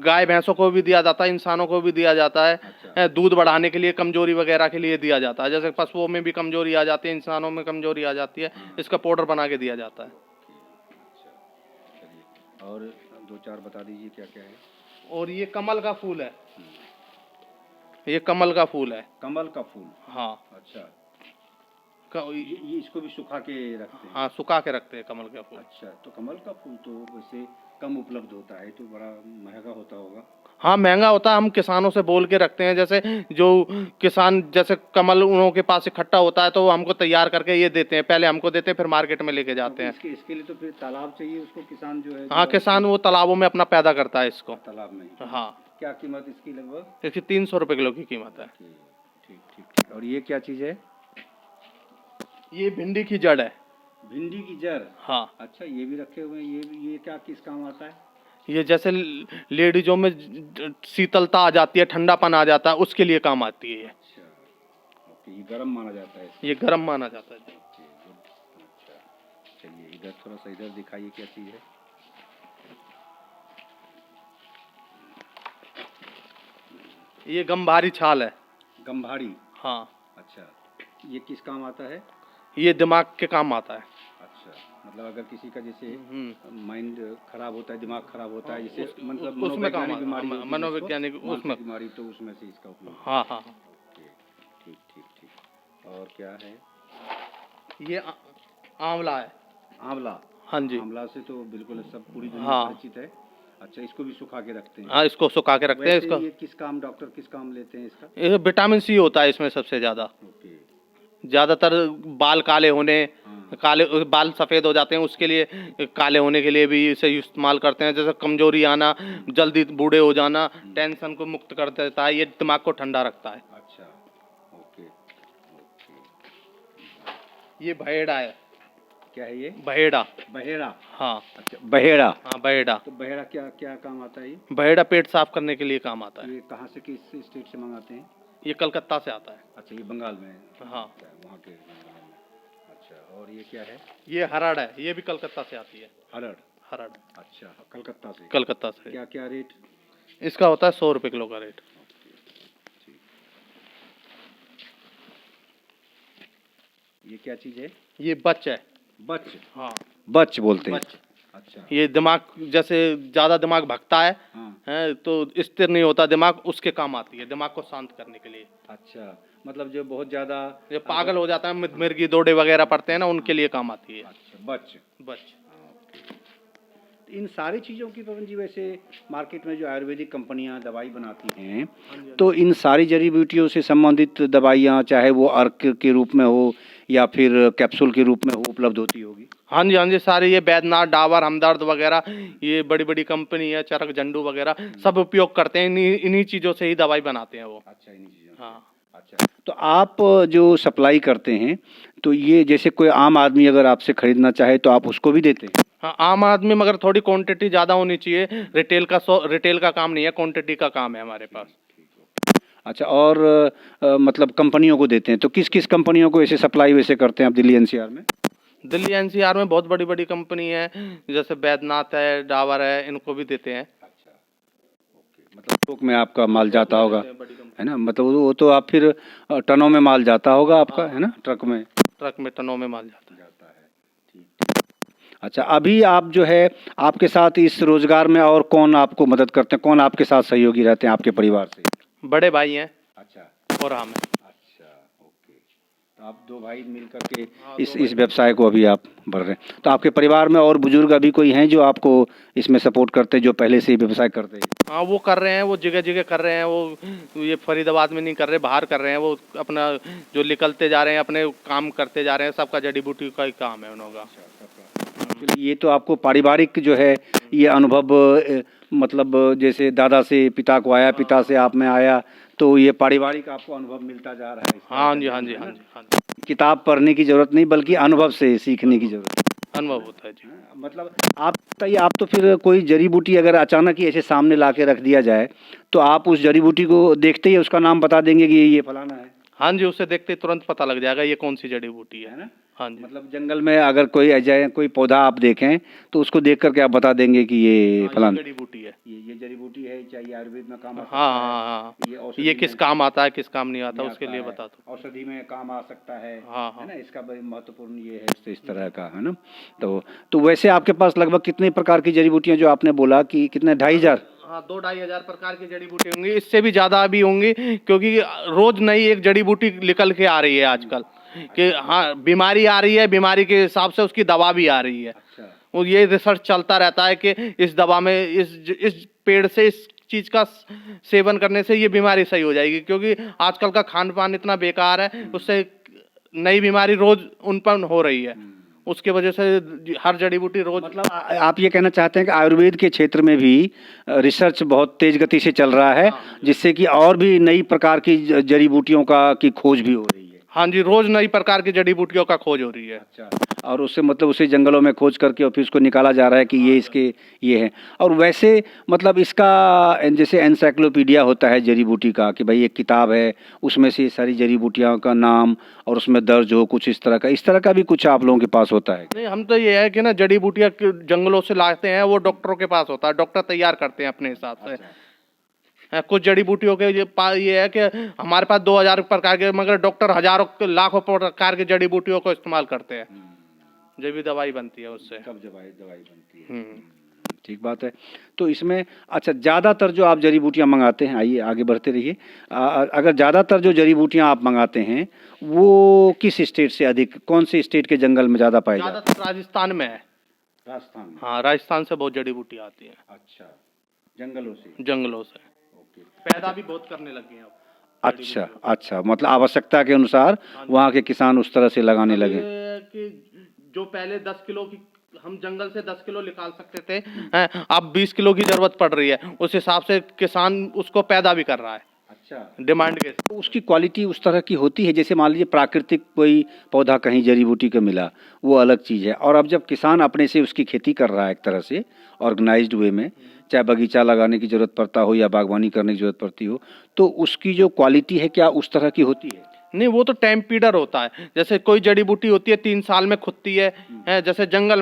[SPEAKER 2] गाय भैंसों को भी दिया जाता है, इंसानों को भी दिया जाता है।
[SPEAKER 1] अच्छा।
[SPEAKER 2] दूध बढ़ाने के लिए, कमजोरी वगैरह के लिए दिया जाता है। जैसे पशुओं में भी कमजोरी आ जाती है, इंसानों में कमजोरी आ जाती है, इसका पाउडर बना के दिया जाता है।
[SPEAKER 1] अच्छा चलिए और दो चार बता दीजिए क्या क्या है?
[SPEAKER 2] और ये कमल का फूल है, ये कमल का फूल है।
[SPEAKER 1] कमल का फूल
[SPEAKER 2] हाँ
[SPEAKER 1] अच्छा
[SPEAKER 2] क-
[SPEAKER 1] ये इसको भी सुखा के रखते हैं?
[SPEAKER 2] हाँ सुखा के रखते हैं कमल का फूल।
[SPEAKER 1] अच्छा तो कमल का फूल तो वैसे कम उपलब्ध होता है तो बड़ा महंगा होता होगा?
[SPEAKER 2] हाँ महंगा होता है, हम किसानों से बोल के रखते हैं। जैसे जो किसान जैसे कमल उन के पास इकट्ठा होता है तो वो हमको तैयार करके ये देते हैं, पहले हमको देते हैं फिर मार्केट में लेके जाते हैं।
[SPEAKER 1] इसके लिए तो फिर तालाब चाहिए उसको, किसान जो है
[SPEAKER 2] हाँ किसान वो तालाबों में अपना पैदा करता है इसको।
[SPEAKER 1] तालाब में।
[SPEAKER 2] हाँ
[SPEAKER 1] क्या कीमत इसकी लगभग?
[SPEAKER 2] इसकी 300 रुपये किलो की कीमत है।
[SPEAKER 1] ठीक ठीक ठीक ठीक। और ये क्या चीज़ है?
[SPEAKER 2] ये भिंडी की जड़ है।
[SPEAKER 1] भिंडी की जड़?
[SPEAKER 2] हाँ
[SPEAKER 1] अच्छा ये भी रखे हुए हैं, ये क्या किस काम आता है?
[SPEAKER 2] ये जैसे लेडीजों में शीतलता आ जाती है, ठंडापन आ जाता है, उसके लिए काम आती है ये।
[SPEAKER 1] अच्छा ओके ये गर्म माना जाता है इसको?
[SPEAKER 2] ये गर्म माना जाता है।
[SPEAKER 1] ओके गुड अच्छा चलिए इधर थोड़ा सा इधर दिखाइए क्या चीज़ है?
[SPEAKER 2] ये गंभारी छाल है।
[SPEAKER 1] गंभारी?
[SPEAKER 2] हाँ
[SPEAKER 1] अच्छा ये किस काम आता है?
[SPEAKER 2] ये दिमाग के काम आता है।
[SPEAKER 1] अच्छा मतलब अगर किसी का जैसे
[SPEAKER 2] हम्म
[SPEAKER 1] माइंड खराब होता है, दिमाग खराब होता है, जैसे मतलब
[SPEAKER 2] उसमें काम
[SPEAKER 1] मनोवैज्ञानिक बीमारी
[SPEAKER 2] आता है।
[SPEAKER 1] होती है
[SPEAKER 2] मनोवैज्ञानिक
[SPEAKER 1] जिसको,
[SPEAKER 2] उसमें।
[SPEAKER 1] मानसिक बीमारी तो उसमें से इसका उपयोग।
[SPEAKER 2] हाँ हाँ हाँ।
[SPEAKER 1] ओके ठीक ठीक ठीक। और क्या है?
[SPEAKER 2] ये आंवला है।
[SPEAKER 1] आंवला?
[SPEAKER 2] हाँ जी।
[SPEAKER 1] आंवला से तो बिल्कुल सब पूरी दुनिया
[SPEAKER 2] हाँ।
[SPEAKER 1] परिचित है। अच्छा इसको भी सुखा के रखते हैं?
[SPEAKER 2] हाँ इसको सुखा के रखते हैं।
[SPEAKER 1] वैसे
[SPEAKER 2] इसको
[SPEAKER 1] ये किस काम डॉक्टर किस काम लेते हैं इसका?
[SPEAKER 2] ये विटामिन सी होता है इसमें सबसे ज़्यादा।
[SPEAKER 1] ओके
[SPEAKER 2] ज़्यादातर बाल काले होने,
[SPEAKER 1] हाँ।
[SPEAKER 2] काले बाल सफ़ेद हो जाते हैं, उसके लिए काले होने के लिए भी इसे इस्तेमाल करते हैं। जैसे कमजोरी आना, जल्दी बूढ़े हो जाना, टेंशन को मुक्त कर देता है, ये दिमाग को ठंडा रखता है।
[SPEAKER 1] अच्छा ओके ओके।
[SPEAKER 2] ये बहेड़ा है।
[SPEAKER 1] क्या है ये?
[SPEAKER 2] बहेड़ा।
[SPEAKER 1] बहेड़ा?
[SPEAKER 2] हाँ
[SPEAKER 1] अच्छा बहेड़ा।
[SPEAKER 2] हाँ बहेड़ा।
[SPEAKER 1] तो बहेड़ा क्या क्या काम आता है ये?
[SPEAKER 2] बहेड़ा पेट साफ करने के लिए काम आता है।
[SPEAKER 1] ये कहाँ से किस स्टेट से मंगाते हैं?
[SPEAKER 2] ये कलकत्ता से आता है।
[SPEAKER 1] अच्छा ये बंगाल में है?
[SPEAKER 2] हाँ
[SPEAKER 1] अच्छा, वहाँ के बंगाल में। अच्छा और ये क्या है?
[SPEAKER 2] ये हरड़ है, ये भी कलकत्ता से आती है।
[SPEAKER 1] हरड़?
[SPEAKER 2] हरड़
[SPEAKER 1] अच्छा कलकत्ता से?
[SPEAKER 2] कलकत्ता से।
[SPEAKER 1] क्या क्या रेट?
[SPEAKER 2] इसका होता है 100 रुपये किलो का रेट।
[SPEAKER 1] ठीक। ये क्या चीज़ है?
[SPEAKER 2] ये बच है।
[SPEAKER 1] बच?
[SPEAKER 2] हाँ
[SPEAKER 1] बच बोलते हैं?
[SPEAKER 2] बच।
[SPEAKER 1] अच्छा
[SPEAKER 2] ये दिमाग जैसे ज़्यादा दिमाग भगता
[SPEAKER 1] हाँ
[SPEAKER 2] है तो स्थिर नहीं होता दिमाग, उसके काम आती है, दिमाग को शांत करने के लिए।
[SPEAKER 1] अच्छा मतलब जो बहुत ज़्यादा
[SPEAKER 2] ये पागल हो जाता है, मिर्गी दौड़े वगैरह पड़ते हैं ना, उनके लिए काम आती है।
[SPEAKER 1] अच्छा बच।
[SPEAKER 2] बच।
[SPEAKER 1] हाँ, ओके। इन सारी चीज़ों की पवन जी वैसे मार्केट में जो आयुर्वेदिक कंपनियां दवाई बनाती हैं तो इन सारी जड़ी बूटियों से संबंधित दवाइयां चाहे वो अर्क के रूप में हो या फिर कैप्सूल के रूप में हो उपलब्ध होती होगी?
[SPEAKER 2] हाँ जी सारे ये बैद्यनाथ, डाबर, हमदर्द वगैरह, ये बड़ी बड़ी कंपनी है, चरक झंडू वगैरह सब उपयोग करते हैं, इन्हीं चीज़ों से ही दवाई बनाते हैं वो।
[SPEAKER 1] अच्छा इन्हीं चीज़ों से।
[SPEAKER 2] हाँ
[SPEAKER 1] अच्छा तो आप जो सप्लाई करते हैं तो ये जैसे कोई आम आदमी अगर आपसे खरीदना चाहे तो आप उसको भी देते हैं?
[SPEAKER 2] हाँ आम आदमी मगर थोड़ी क्वांटिटी ज़्यादा होनी चाहिए। रिटेल का काम नहीं है, क्वांटिटी का काम है हमारे पास।
[SPEAKER 1] अच्छा और मतलब कंपनियों को देते हैं तो किस किस कंपनियों को ऐसे सप्लाई वैसे करते हैं आप दिल्ली एनसीआर में?
[SPEAKER 2] दिल्ली एनसीआर में बहुत बड़ी बड़ी कंपनी है, जैसे बैद्यनाथ है, डाबर है, इनको भी देते हैं।
[SPEAKER 1] अच्छा ओके मतलब थोक में आपका माल जाता होगा
[SPEAKER 2] बड़ी कंपनी
[SPEAKER 1] है ना? मतलब वो तो आप फिर टनों में माल जाता होगा आपका है ना? ट्रक में
[SPEAKER 2] ट्रक में टनों में माल जाता है।
[SPEAKER 1] है। ठीक। अच्छा अभी आप जो है आपके साथ इस रोजगार में और कौन आपको मदद करते हैं, कौन आपके साथ सहयोगी रहते हैं आपके परिवार से?
[SPEAKER 2] बड़े भाई हैं
[SPEAKER 1] अच्छा
[SPEAKER 2] और हम हैं।
[SPEAKER 1] अच्छा ओके तो आप दो भाई मिल करके
[SPEAKER 2] हाँ,
[SPEAKER 1] इस व्यवसाय को अभी आप बढ़ रहे हैं। तो आपके परिवार में और बुजुर्ग अभी कोई हैं जो आपको इसमें सपोर्ट करते हैं, जो पहले से ही व्यवसाय करते हैं?
[SPEAKER 2] हाँ वो कर रहे हैं, वो जगह जगह कर रहे हैं, वो ये फरीदाबाद में नहीं कर रहे, बाहर कर रहे हैं। वो अपना जो निकलते जा रहे हैं, अपने काम करते जा रहे हैं, सबका जड़ी बूटी का ही काम है उन लोगों का।
[SPEAKER 1] चलिए, ये तो आपको पारिवारिक जो है ये अनुभव मतलब जैसे दादा से पिता को आया, पिता से आप में आया, तो ये पारिवारिक आपको अनुभव मिलता जा रहा है इस तरह
[SPEAKER 2] हाँ
[SPEAKER 1] का
[SPEAKER 2] जी,
[SPEAKER 1] जो
[SPEAKER 2] हाँ जी,
[SPEAKER 1] है
[SPEAKER 2] हाँ
[SPEAKER 1] ना।
[SPEAKER 2] जी, हाँ जी,
[SPEAKER 1] किताब पढ़ने की जरूरत नहीं बल्कि अनुभव से सीखने की जरूरत है।
[SPEAKER 2] अनुभव होता है जी।
[SPEAKER 1] मतलब आप बताइए, आप तो फिर कोई जड़ी बूटी अगर अचानक ही ऐसे सामने ला के रख दिया जाए तो आप उस जड़ी बूटी को देखते ही उसका नाम बता देंगे कि ये फलाना है
[SPEAKER 2] हाँ जी, उसे देखते ही तुरंत पता लग जाएगा ये कौन सी जड़ी बूटी है।
[SPEAKER 1] ना।
[SPEAKER 2] हाँ जी,
[SPEAKER 1] मतलब जंगल में अगर कोई जाए, कोई पौधा आप देखें तो उसको देख करके आप बता देंगे कि ये
[SPEAKER 2] हाँ,
[SPEAKER 1] फलाना,
[SPEAKER 2] ये जड़ी बूटी है।
[SPEAKER 1] ये जड़ी बूटी है, चाहे ये आयुर्वेद में काम आ सकता
[SPEAKER 2] हाँ
[SPEAKER 1] है,
[SPEAKER 2] हाँ हाँ,
[SPEAKER 1] ये
[SPEAKER 2] ये
[SPEAKER 1] औषधि
[SPEAKER 2] किस
[SPEAKER 1] में
[SPEAKER 2] काम आता है किस काम नहीं आता
[SPEAKER 1] में
[SPEAKER 2] उसके
[SPEAKER 1] आता
[SPEAKER 2] लिए
[SPEAKER 1] है,
[SPEAKER 2] बता दो।
[SPEAKER 1] औषधि में काम आ सकता है
[SPEAKER 2] हाँ
[SPEAKER 1] है
[SPEAKER 2] हाँ,
[SPEAKER 1] ना। इसका बड़ी महत्वपूर्ण ये है, इस तरह का है ना। तो वैसे आपके पास लगभग कितने प्रकार की जड़ी बूटियां, जो आपने बोला कि कितने, 2,500?
[SPEAKER 2] हाँ 2-2,500 प्रकार की जड़ी बूटी होंगी, इससे भी ज्यादा भी होंगी, क्योंकि रोज नई एक जड़ी बूटी निकल के आ रही है आजकल। कि हाँ, बीमारी आ रही है, बीमारी के हिसाब से उसकी दवा भी आ रही है।
[SPEAKER 1] अच्छा,
[SPEAKER 2] वो ये रिसर्च चलता रहता है कि इस दवा में इस पेड़ से इस चीज का सेवन करने से ये बीमारी सही हो जाएगी, क्योंकि आजकल का खान पान इतना बेकार है, उससे नई बीमारी रोज उन पर हो रही है। उसके वजह से हर जड़ी बूटी रोज
[SPEAKER 1] मतलब आप ये कहना चाहते हैं कि आयुर्वेद के क्षेत्र में भी रिसर्च बहुत तेज गति से चल रहा है, जिससे कि और भी नई प्रकार की जड़ी बूटियों का की खोज भी हो रही है।
[SPEAKER 2] हाँ जी, रोज नई प्रकार की जड़ी बूटियों का खोज हो रही है।
[SPEAKER 1] अच्छा, और उससे मतलब उसे जंगलों में खोज करके और फिर उसको निकाला जा रहा है कि ये इसके ये है। और वैसे मतलब इसका जैसे एनसाइक्लोपीडिया होता है जड़ी बूटी का, कि भाई एक किताब है उसमें से सारी जड़ी बूटियों का नाम और उसमें दर्ज हो कुछ इस तरह का भी कुछ आप लोगों के पास होता है?
[SPEAKER 2] नहीं, हम तो ये है कि ना जड़ी बूटियाँ जंगलों से लाते हैं, वो डॉक्टरों के पास होता है, डॉक्टर तैयार करते हैं अपने हिसाब से। कुछ जड़ी बूटियों के ये है कि हमारे पास 2,000 प्रकार के, मगर डॉक्टर हजारों लाखों प्रकार की जड़ी बूटियों को इस्तेमाल करते हैं, जब भी दवाई बनती है उससे।
[SPEAKER 1] तब दवाई बनती है।
[SPEAKER 2] हम्म।
[SPEAKER 1] ठीक बात है। तो इसमें अच्छा, ज़्यादातर जो आप जड़ी बूटियाँ मंगाते हैं, आइए आगे बढ़ते रहिए, अगर ज़्यादातर जो जड़ी बूटियाँ आप मंगाते हैं वो किस स्टेट से अधिक, कौन से स्टेट के जंगल में ज़्यादा पाई जाती है?
[SPEAKER 2] ज्यादातर राजस्थान में है।
[SPEAKER 1] राजस्थान में?
[SPEAKER 2] हाँ, राजस्थान से बहुत जड़ी बूटी आती है,
[SPEAKER 1] अच्छा, जंगलों से?
[SPEAKER 2] जंगलों से।
[SPEAKER 1] ओके।
[SPEAKER 2] पैदा भी बहुत करने लगे हैं अब।
[SPEAKER 1] अच्छा अच्छा, मतलब आवश्यकता के अनुसार वहाँ के किसान उस तरह से लगाने लगे।
[SPEAKER 2] ये कि जो पहले 10 किलो की हम जंगल से 10 किलो निकाल सकते थे, हैं, अब 20 किलो की जरूरत पड़ रही है, उस हिसाब से किसान उसको पैदा भी कर रहा है।
[SPEAKER 1] अच्छा,
[SPEAKER 2] डिमांड के
[SPEAKER 1] तो उसकी क्वालिटी उस तरह की होती है, जैसे मान लीजिए प्राकृतिक कोई पौधा कहीं जड़ी बूटी का मिला, वो अलग चीज़ है, और अब जब किसान अपने से उसकी खेती कर रहा है एक तरह से ऑर्गेनाइज्ड वे में, चाहे बगीचा लगाने की ज़रूरत पड़ता हो या बागवानी करने की ज़रूरत पड़ती हो, तो उसकी जो क्वालिटी है क्या उस तरह की होती है?
[SPEAKER 2] नहीं, वो तो टाइम पीरियड होता है। जैसे कोई जड़ी बूटी होती है 3 साल में खुदती है, जैसे जंगल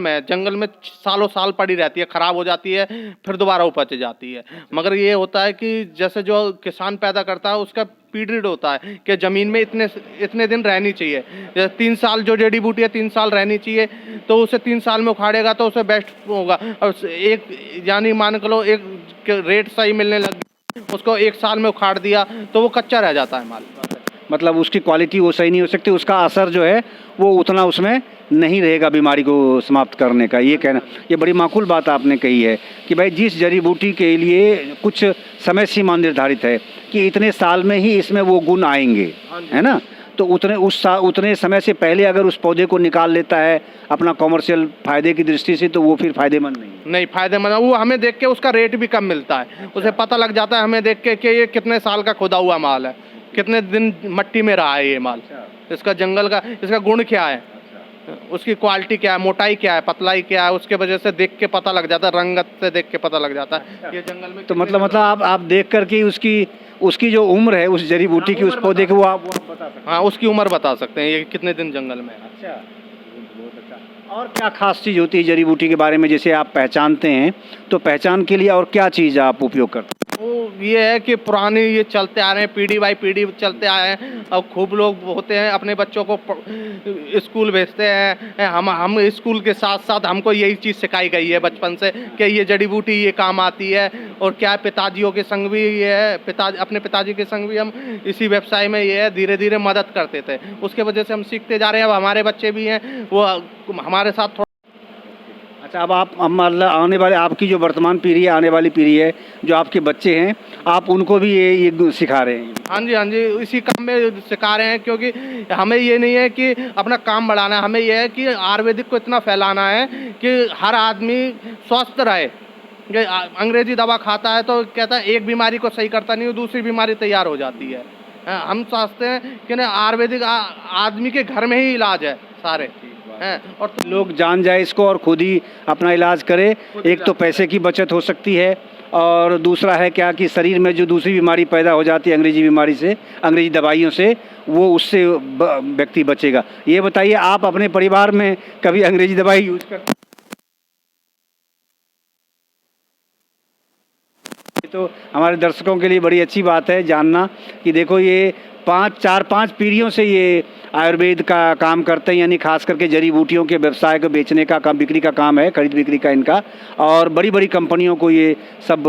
[SPEAKER 2] में सालों साल पड़ी रहती है, खराब हो जाती है, फिर दोबारा उपज जाती है। मगर ये होता है कि जैसे जो किसान पैदा करता है उसका पीरियड होता है कि जमीन में इतने दिन रहनी चाहिए। जैसे 3 साल जो जड़ी बूटी है 3 साल रहनी चाहिए, तो उसे 3 साल में उखाड़ेगा तो उसे बेस्ट होगा। और एक यानी मान के लो एक रेट सही मिलने लग गया, उसको 1 साल में उखाड़ दिया तो वो कच्चा रह जाता है माल।
[SPEAKER 1] मतलब उसकी क्वालिटी वो सही नहीं हो सकती, उसका असर जो है वो उतना उसमें नहीं रहेगा बीमारी को समाप्त करने का, ये कहना। ये बड़ी माकूल बात आपने कही है कि भाई जिस जड़ी बूटी के लिए कुछ समय सीमा निर्धारित है कि इतने साल में ही इसमें वो गुण आएंगे, है ना, तो उतने समय से पहले अगर उस पौधे को निकाल लेता है अपना कॉमर्शियल फायदे की दृष्टि से, तो वो फिर फायदेमंद नहीं
[SPEAKER 2] फायदेमंद। वो हमें देख के उसका रेट भी कम मिलता है, उसे पता लग जाता है हमें देख के कि ये कितने साल का खुदा हुआ माल है, कितने दिन मट्टी में रहा है ये माल, इसका जंगल का इसका गुण क्या है, उसकी क्वालिटी क्या है, मोटाई क्या है, पतलाई क्या है, उसके वजह से देख के पता लग जाता है, रंगत से देख के पता लग जाता है ये जंगल में।
[SPEAKER 1] तो मतलब आप देख करके उसकी जो उम्र है उस जड़ी बूटी की, उस पौधे की, वो आप बता सकते हैं?
[SPEAKER 2] हाँ, उसकी उम्र बता सकते हैं, ये कितने दिन जंगल में है।
[SPEAKER 1] अच्छा, बहुत अच्छा। और क्या खास चीज़ होती है जड़ी बूटी के बारे में, जैसे आप पहचानते हैं तो पहचान के लिए और क्या चीज़ आप उपयोग करते हैं?
[SPEAKER 2] वो ये है कि पुराने ये चलते आ रहे हैं, पीढ़ी बाई पीढ़ी चलते आए हैं। अब खूब लोग होते हैं अपने बच्चों को स्कूल भेजते हैं, हम स्कूल के साथ साथ हमको यही चीज़ सिखाई गई है बचपन से कि ये जड़ी बूटी ये काम आती है। और क्या पिताजियों के संग भी ये है, अपने पिताजी के संग भी हम इसी व्यवसाय में ये है धीरे धीरे मदद करते थे, उसके वजह से हम सीखते जा रहे हैं। अब हमारे बच्चे भी हैं, वो हमारे साथ थोड़ा।
[SPEAKER 1] अच्छा, अब मतलब आने वाले आपकी जो वर्तमान पीढ़ी है, आने वाली पीढ़ी है, जो आपके बच्चे हैं, आप उनको भी ये सिखा रहे हैं?
[SPEAKER 2] हाँ जी, इसी काम में सिखा रहे हैं, क्योंकि हमें ये नहीं है कि अपना काम बढ़ाना है, हमें ये है कि आयुर्वेदिक को इतना फैलाना है कि हर आदमी स्वस्थ रहे। कि अंग्रेजी दवा खाता है तो कहता है एक बीमारी को सही करता नहीं, दूसरी बीमारी तैयार हो जाती है। हम सोचते हैं कि ना आयुर्वेदिक आदमी के घर में ही इलाज है सारे हैं, और
[SPEAKER 1] लोग जान जाए इसको और खुद ही अपना इलाज करे। एक तो पैसे की बचत हो सकती है, और दूसरा है क्या कि शरीर में जो दूसरी बीमारी पैदा हो जाती है अंग्रेजी बीमारी से, अंग्रेजी दवाइयों से, वो उससे व्यक्ति बचेगा। ये बताइए, आप अपने परिवार में कभी अंग्रेजी दवाई यूज करते? तो हमारे दर्शकों के लिए बड़ी अच्छी बात है जानना कि देखो, ये 4-5 पीढ़ियों से ये आयुर्वेद का काम करते हैं, यानी खास करके जड़ी बूटियों के व्यवसाय को बेचने का काम, बिक्री का काम है, खरीद बिक्री का इनका। और बड़ी बड़ी कंपनियों को ये सब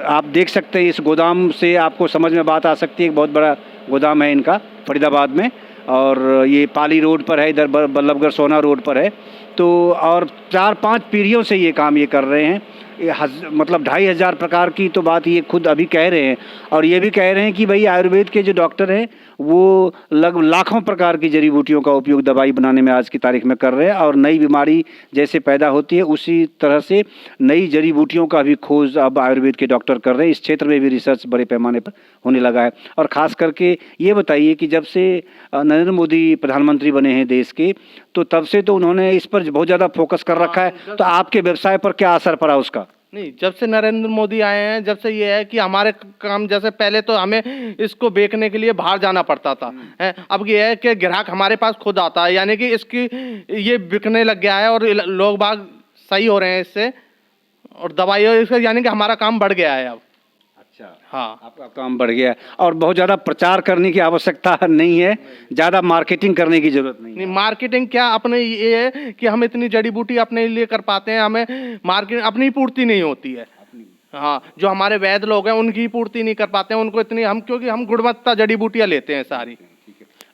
[SPEAKER 1] आप देख सकते हैं। इस गोदाम से आपको समझ में बात आ सकती है, बहुत बड़ा गोदाम है इनका फरीदाबाद में, और ये पाली रोड पर है, इधर बल्लभगढ़ सोना रोड पर है। तो और 4-5 पीढ़ियों से ये काम ये कर रहे हैं। मतलब 2500 प्रकार की तो बात ये खुद अभी कह रहे हैं, और ये भी कह रहे हैं कि भाई आयुर्वेद के जो डॉक्टर हैं वो लाखों प्रकार की जड़ी बूटियों का उपयोग दवाई बनाने में आज की तारीख में कर रहे हैं, और नई बीमारी जैसे पैदा होती है उसी तरह से नई जड़ी बूटियों का भी खोज अब आयुर्वेद के डॉक्टर कर रहे हैं। इस क्षेत्र में भी रिसर्च बड़े पैमाने पर होने लगा है। और ख़ास करके ये बताइए कि जब से नरेंद्र मोदी प्रधानमंत्री बने हैं देश के, तो तब से तो उन्होंने इस पर बहुत ज़्यादा फोकस कर रखा है। तो आपके व्यवसाय पर क्या असर पड़ा उसका?
[SPEAKER 2] नहीं, जब से नरेंद्र मोदी आए हैं, जब से ये है कि हमारे काम, जैसे पहले तो हमें इसको बेचने के लिए बाहर जाना पड़ता था, है, अब ये है कि ग्राहक हमारे पास खुद आता है, यानी कि इसकी ये बिकने लग गया है, और लोग बाग सही हो रहे हैं इससे, और दवाइयों इससे, यानी कि हमारा काम बढ़ गया है अब।
[SPEAKER 1] अच्छा,
[SPEAKER 2] हाँ,
[SPEAKER 1] आपका काम बढ़ गया है, और बहुत ज़्यादा प्रचार करने की आवश्यकता नहीं है, ज़्यादा मार्केटिंग करने की जरूरत नहीं है।
[SPEAKER 2] नहीं, मार्केटिंग क्या, अपने ये है कि हम इतनी जड़ी बूटी अपने लिए कर पाते हैं, हमें मार्केट अपनी पूर्ति नहीं होती है। हाँ, जो हमारे वैद्य लोग हैं उनकी पूर्ति नहीं कर पाते हैं, उनको इतनी हम, क्योंकि हम गुणवत्ता जड़ी बूटियाँ लेते हैं सारी।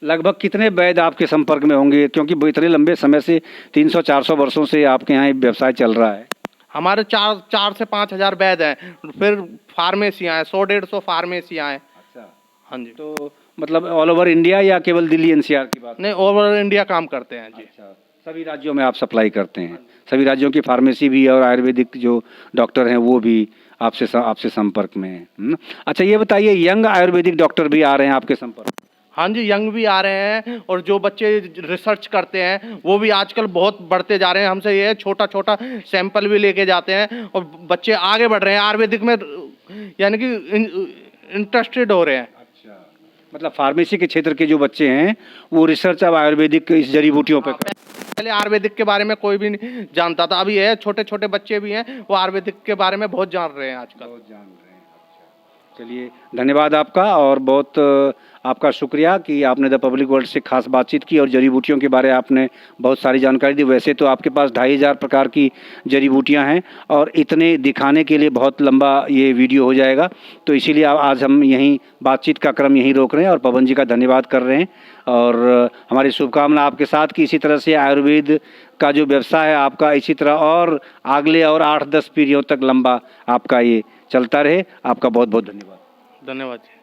[SPEAKER 1] लगभग कितने वैद्य आपके संपर्क में होंगे, क्योंकि वो इतने लंबे समय से 300-400 वर्षों से आपके यहाँ व्यवसाय चल रहा है?
[SPEAKER 2] हमारे 4 से 5 हजार वैद्य हैं, फिर फार्मेसियाँ हैं, 100-150 फार्मेसियाँ हैं।
[SPEAKER 1] अच्छा,
[SPEAKER 2] हाँ जी।
[SPEAKER 1] तो मतलब ऑल ओवर इंडिया या केवल दिल्ली एनसीआर की बात?
[SPEAKER 2] नहीं, ओवर इंडिया काम करते हैं जी।
[SPEAKER 1] अच्छा, सभी राज्यों में आप सप्लाई करते हैं? सभी राज्यों की फार्मेसी भी और आयुर्वेदिक जो डॉक्टर हैं वो भी आपसे संपर्क में हैं? अच्छा, ये बताइए, यंग आयुर्वेदिक डॉक्टर भी आ रहे हैं आपके संपर्क?
[SPEAKER 2] हाँ जी, यंग भी आ रहे हैं, और जो बच्चे रिसर्च करते हैं वो भी आजकल बहुत बढ़ते जा रहे हैं। हमसे ये छोटा छोटा सैंपल भी लेके जाते हैं, और बच्चे आगे बढ़ रहे हैं आयुर्वेदिक में, यानी कि इंटरेस्टेड हो रहे हैं।
[SPEAKER 1] अच्छा, मतलब फार्मेसी के क्षेत्र के जो बच्चे हैं वो रिसर्च अब आयुर्वेदिक इस जड़ी बूटियों पर?
[SPEAKER 2] पहले आयुर्वेदिक के बारे में कोई भी नहीं जानता था, अभी ये छोटे छोटे बच्चे भी हैं, वो आयुर्वेदिक के बारे में बहुत जान रहे हैं आजकल।
[SPEAKER 1] बहुत जान रहे हैं। अच्छा, चलिए, धन्यवाद आपका, और बहुत आपका शुक्रिया कि आपने द पब्लिक वर्ल्ड से खास बातचीत की और जड़ी बूटियों के बारे में आपने बहुत सारी जानकारी दी। वैसे तो आपके पास 2500 प्रकार की जड़ी बूटियाँ हैं, और इतने दिखाने के लिए बहुत लंबा ये वीडियो हो जाएगा, तो इसीलिए आज हम यहीं बातचीत का क्रम यहीं रोक रहे हैं, और पवन जी का धन्यवाद कर रहे हैं। और हमारी शुभकामना आपके साथ कि इसी तरह से आयुर्वेद का जो व्यवसाय है आपका इसी तरह और अगले और 8-10 पीढ़ियों तक लंबा आपका ये चलता रहे। आपका बहुत बहुत धन्यवाद।
[SPEAKER 2] धन्यवाद जी।